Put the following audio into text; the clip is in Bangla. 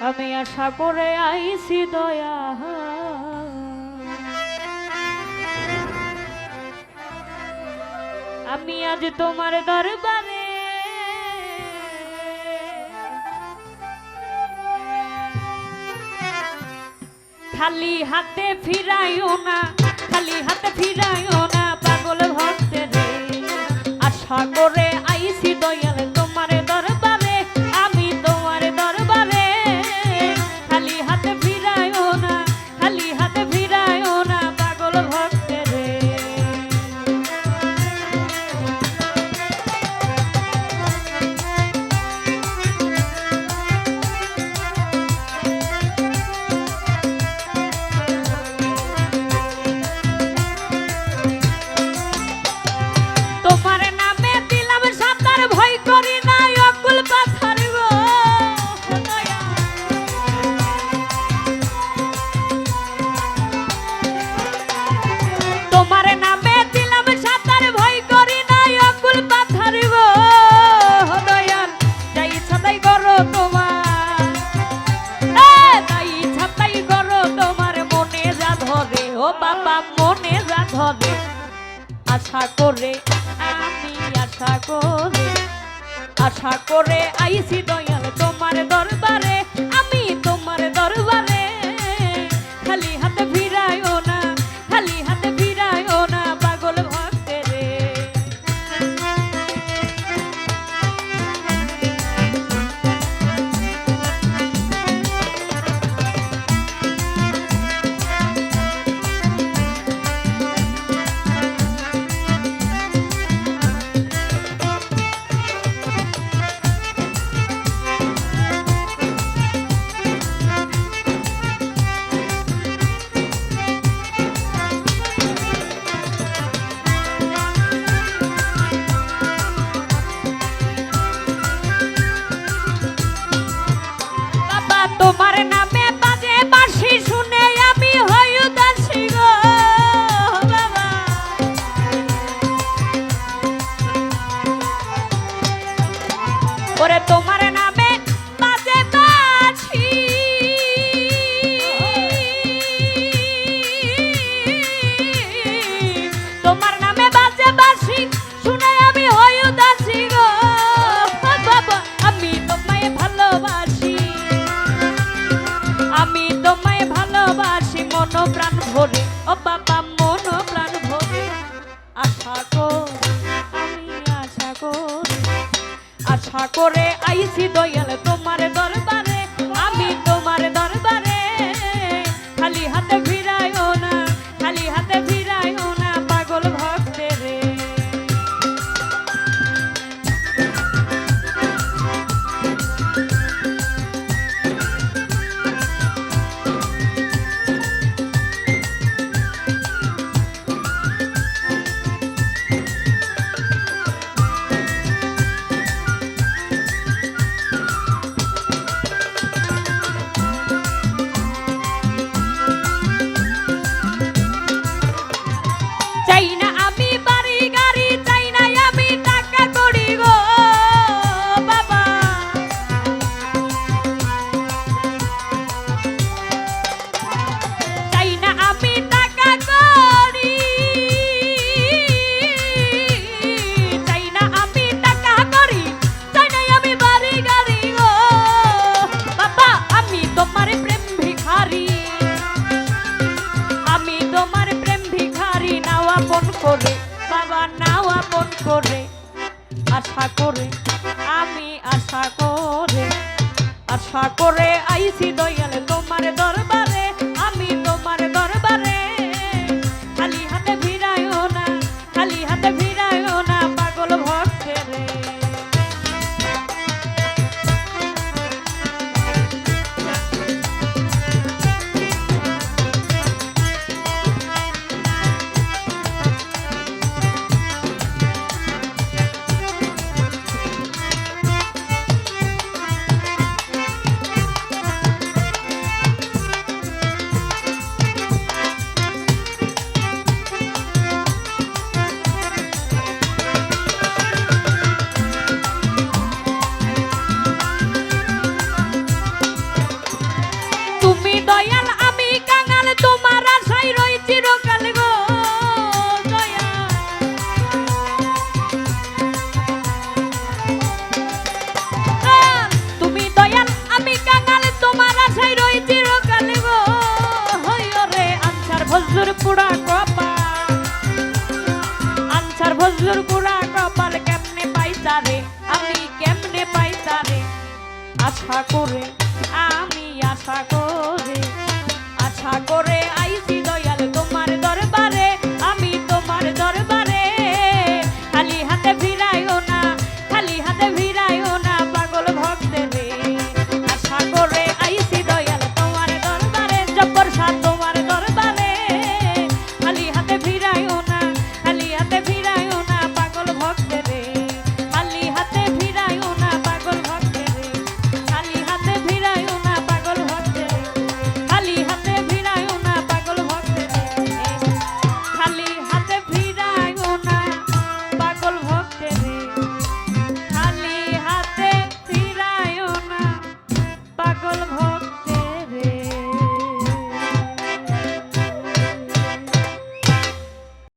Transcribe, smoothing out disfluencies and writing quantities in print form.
আমি আশা করে আইছি দয়া, আমি আজ তোমার দরবারে খালি হাতে ফিরাইও না, খালি হাতে ফিরাইও না পাগল ভক্তের রে। আশা করে আইছি দয়াল তোমার দরবারে, আমি তোমার দরবারে খালি হাতে ফিরাইও না, খালি হাতে ফিরাইও না পাগল ভক্তের রে। আশা করে আমি আশা করে আইছি দয়াল তোমার দরবারে, আমি তোমার দরবারে খালি হাতে ফিরাইও না, খালি হাতে ফিরাইও না পাগল ভক্তের রে। তোমার নামে বাজে বাঁশি শুনে আমি হই উদাসী গো বাবা, ওরে তোমার নামে বাজে বাঁশি, তোমার নামে বাজে বাঁশি শুনে আমি হই উদাসী গো বাবা। আমি তোমায় ভালোবাসি, আমি তোমায় ভালোবাসি মন প্রাণ ভরে, ও বাবা মন প্রাণ ভরে। আশা করে আইছি দয়াল তোমার দরবারে, আমি তোমার দরবারে খালি হাতে ফিরাইও না, খালি হাতে ফিরাইও না পাগল ভক্তের রে। চাই না আমি বাড়ি গাড়ি, চাই না আমি টাকা কড়ি গো বাবা, চাই না আমি টাকা কড়ি, চাই না আমি টাকা কড়ি, চাই না আমি বাড়ি গাড়ি গো বাবা। আমি তোমার প্রেম ভিখারি, আমি তোমার প্রেম ভিখারি, নাও আপন করে বাবা নাও আপন করে। আশা করে আমি আশা করে আইছি দয়াল তোমার দরবারে, আমি তোমার দরবারে খালি হাতে ফিরাইও না, খালি হাতে ফিরাইও না পাগল ভক্তের রে। দয়াল আমি কাঙাল তোমার আশায় রই চিরকাল গো দয়াল। তুমি দয়াল আমি কাঙাল তোমার আশায় রই চিরকাল গো হইরে আনসার ভজুর পুরা কপাল আনসার ভজুর পুরা কপাল কেমনে পাইতারে আমি কেমনে পাইতারে আশা করে আমি আশা করে আইছি দয়াল